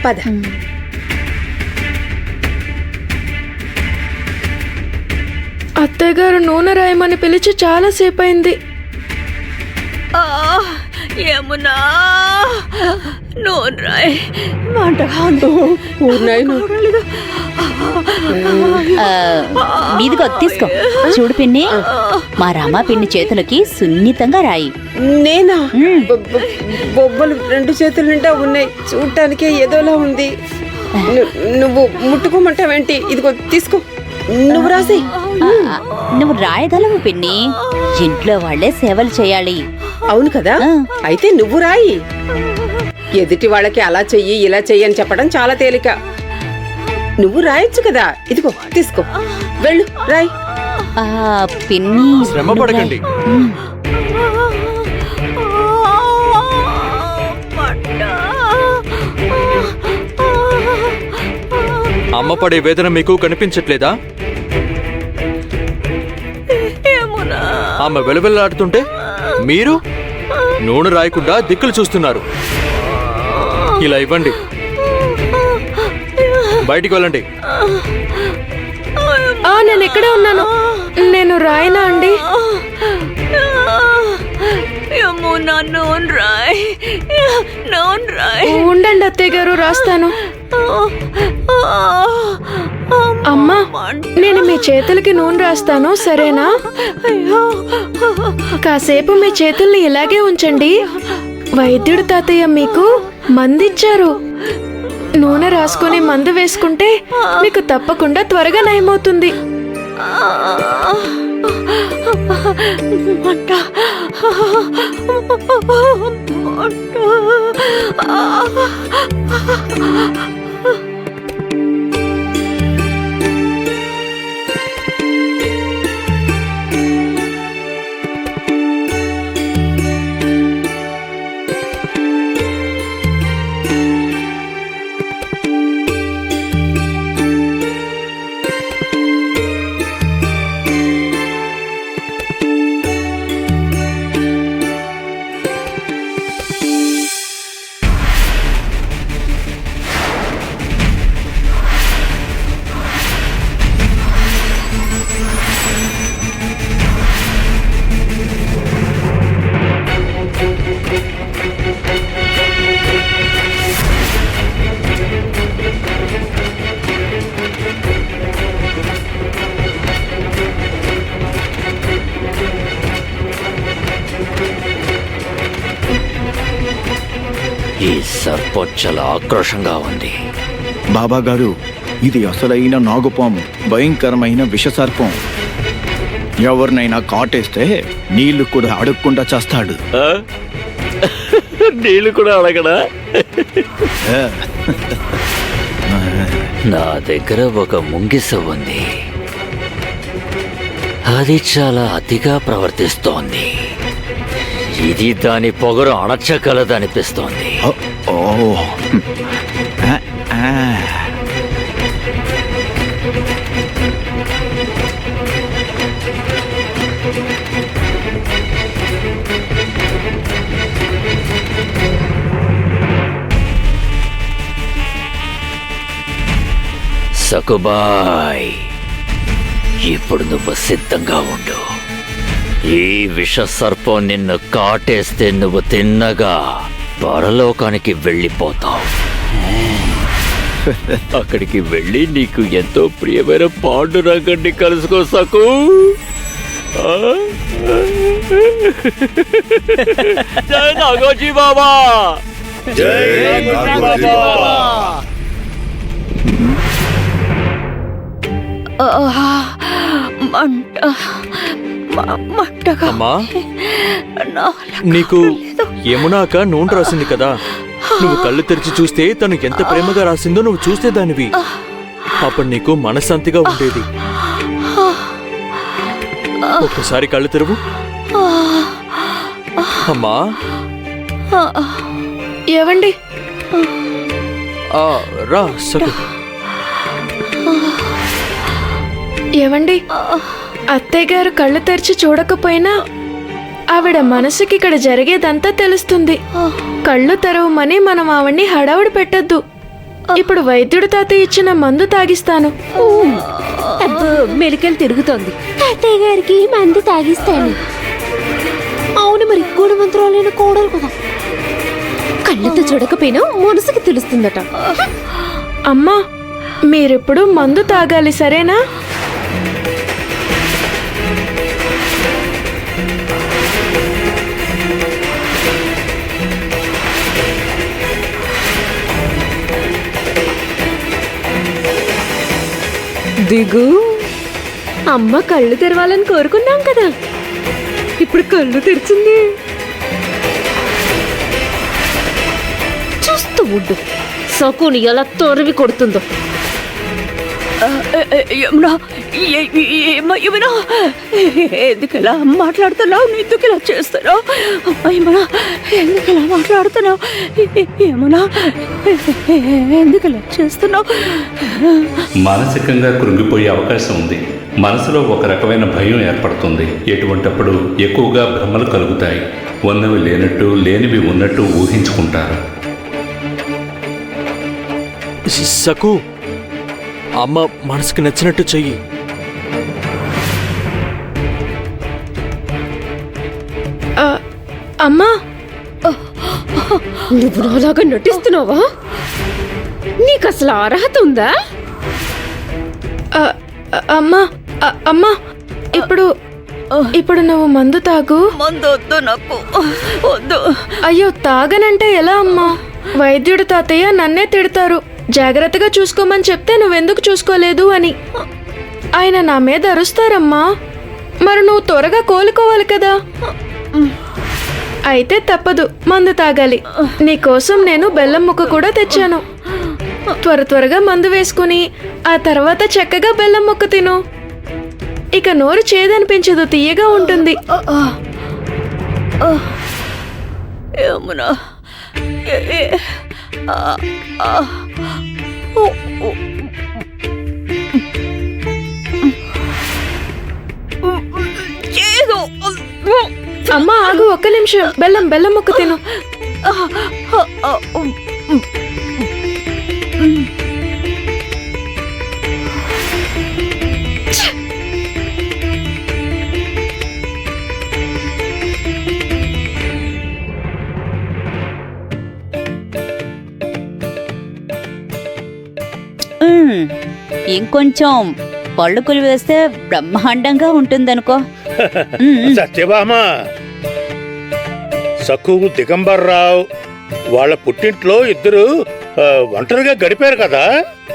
పద. అత్తయ్య గారు నూనె రాయమని పిలిచి చాలా సేపు అయింది. యమునా, నూనె రాయ్. మీదిగో తీసుకో. చూడు పిన్ని, మా రామ పిన్ని చేతులకి సున్నితంగా రాయి. నేనా? బొబ్బలు 2 చేతుల నిండా ఉన్నాయి, చూడటానికే ఏదోలా ఉంది. నువ్వు ముట్టుకోమంటావేంటి? ఇదిగో తీసుకో, నువ్వు రాసి. నువ్వు రాయగలవు పిన్ని, ఇంట్లో వాళ్లే సేవలు చేయాలి. అవును కదా, అయితే నువ్వు రాయి. ఎదుటి వాళ్ళకి అలా చెయ్యి ఇలా చెయ్యి అని చెప్పడం చాలా తేలిక. నువ్వు రాయొచ్చు కదా. ఇదిగో తీసుకో, వెళ్ళు రాయి. పిన్ని శ్రమ పడకండి. అమ్మ పడే వేదన మీకు కనిపించట్లేదా? ఆమె వెలువెల్లాడుతుంటే మీరు నూనె రాయకుండా దిక్కులు చూస్తున్నారు. ఇలా ఇవ్వండి, బయటికి వెళ్ళండి. నేను ఇక్కడే ఉన్నాను. నేను రాయనా అండి? ఉండండి అత్తయ్య గారు, రాస్తాను. అమ్మా, నేను మీ చేతులకి నూనె రాస్తాను, సరేనా? కాసేపు మీ చేతుల్ని ఇలాగే ఉంచండి. వైద్యుడు తాతయ్య మీకు మందిచ్చారు. నూనె రాసుకుని మందు వేసుకుంటే మీకు తప్పకుండా త్వరగా నయమవుతుంది. ఈ సర్పం చాలా ఆక్రోషంగా ఉంది. బాబా గారు, ఇది అసలైన నాగుపాము, భయంకరమైన విషసర్పం. ఎవరినైనా కాటేస్తే నీళ్లు కూడా అడగకుండా చేస్తాడు. నీళ్లు కూడా అడగడా? నా దగ్గర ఒక ముంగిస ఉంది, అది చాలా అతిగా ప్రవర్తిస్తోంది. ఇది దాని పొగరు అణచగలదనిపిస్తోంది. సకుబాయ్, ఇప్పుడు నువ్వు సిద్ధంగా ఉండు. ఈ విష సర్పం నిన్ను కాటేస్తే నువ్వు తిన్నగా పరలోకానికి వెళ్ళిపోతావు. అక్కడికి వెళ్ళి నీకు ఎంతో ప్రియమైన పాండురంగన్ని కలుసుకో సకు. జై నాగోజీ బాబా. అమ్మా, నీకు యమునాక నూనె రాసింది కదా, నువ్వు కళ్ళు తెరిచి చూస్తే తను ఎంత ప్రేమగా రాసిందో నువ్వు చూస్తే దానివి. అప్పుడు నీకు మనశ్శాంతిగా ఉండేది. ఒక్కసారి కళ్ళు తెరువు అమ్మా. ఏవండి? రా సకు. ఏవండి, అత్తయ్య గారు కళ్ళు తెరిచి చూడకపోయినా ఆవిడ మనసుకి ఇక్కడ జరిగేదంతా తెలుస్తుంది. కళ్ళు తెరవమని మనం ఆవిడ్ని హడావుడి పెట్టద్దు. ఇప్పుడు వైద్యుడు తాతయ్య ఇచ్చిన మందు తాగిస్తాను. మెలికలు తిరుగుతోంది. తాతయ్య గారికి మందు తాగిస్తాను. అవును, మరి గుణవంతురాలైన కోడలు కదా, కళ్ళతో చూడకపోయినా మనసుకి తెలుస్తుందట. అమ్మా, మీరెప్పుడు మందు తాగాలి, సరేనా? దిగు. అమ్మ కళ్ళు తెరవాలని కోరుకున్నాం కదా, ఇప్పుడు కళ్ళు తెరిచింది. చూస్తూ ఉండు సకుని ఎలా తొరివి కొడుతుందో. ఎందుకు ఇలా మాట్లాడుతున్నావు? ఎందుకు ఇలా చేస్తున్నావు? ఏమన్నా ఎందుకు ఇలా మాట్లాడుతున్నావు? ఏమన్నా ఎందుకు ఇలా చేస్తున్నావు? మానసికంగా కృంగిపోయే అవకాశం ఉంది. మనసులో ఒక రకమైన భయం ఏర్పడుతుంది. ఎటువంటప్పుడు ఎక్కువగా భ్రమలు కలుగుతాయి. ఉన్నవి లేనట్టు, లేనివి ఉన్నట్టు ఊహించుకుంటారు. సకు, అమ్మ మనసుకు నచ్చినట్టు చెయ్యి. అమ్మా, నువ్వు నాలాగా నటిస్తున్నావా? నీకు అసలు అర్హత ఉందా? అమ్మా, అమ్మా, ఇప్పుడు ఇప్పుడు నువ్వు మందు తాగు. మందు వద్దు, నాకు వద్దు. అయ్యో, తాగనంటే ఎలా అమ్మా? వైద్యుడు తాతయ్య నన్నే తిడతారు. జాగ్రత్తగా చూసుకోమని చెప్తే నువ్వెందుకు చూసుకోలేదు అని. ఆయన నా మీద అరుస్తారమ్మా. మరి నువ్వు త్వరగా కోలుకోవాలి కదా. అయితే తప్పదు, మందు తాగాలి. నీకోసం నేను బెల్లం ముక్క కూడా తెచ్చాను. త్వరగా మందు వేసుకుని ఆ తర్వాత చక్కగా బెల్లం ముక్క తిను. ఇక నోరు చేదనిపించదు, తీయగా ఉంటుంది. ఏమన్నా అమ్మా, ఆగు, ఒక్క నిమిషం. బెల్లం ముక్క తిను. ఇంకొంచెం పళ్ళు వేస్తే బ్రహ్మాండంగా ఉంటుందనుకో. సత్యభామ, సక్కు, దిగంబర్రావు వాళ్ళ పుట్టింట్లో ఇద్దరు ఒంటరిగా గడిపారు కదా.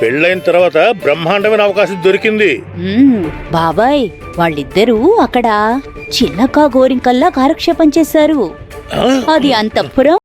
పెళ్ళైన తర్వాత బ్రహ్మాండమైన అవకాశం దొరికింది. బాబాయ్, వాళ్ళిద్దరూ అక్కడ చిన్నకా గోరింకల్లా కాలక్షేపం చేశారు. అది అంతఃపురం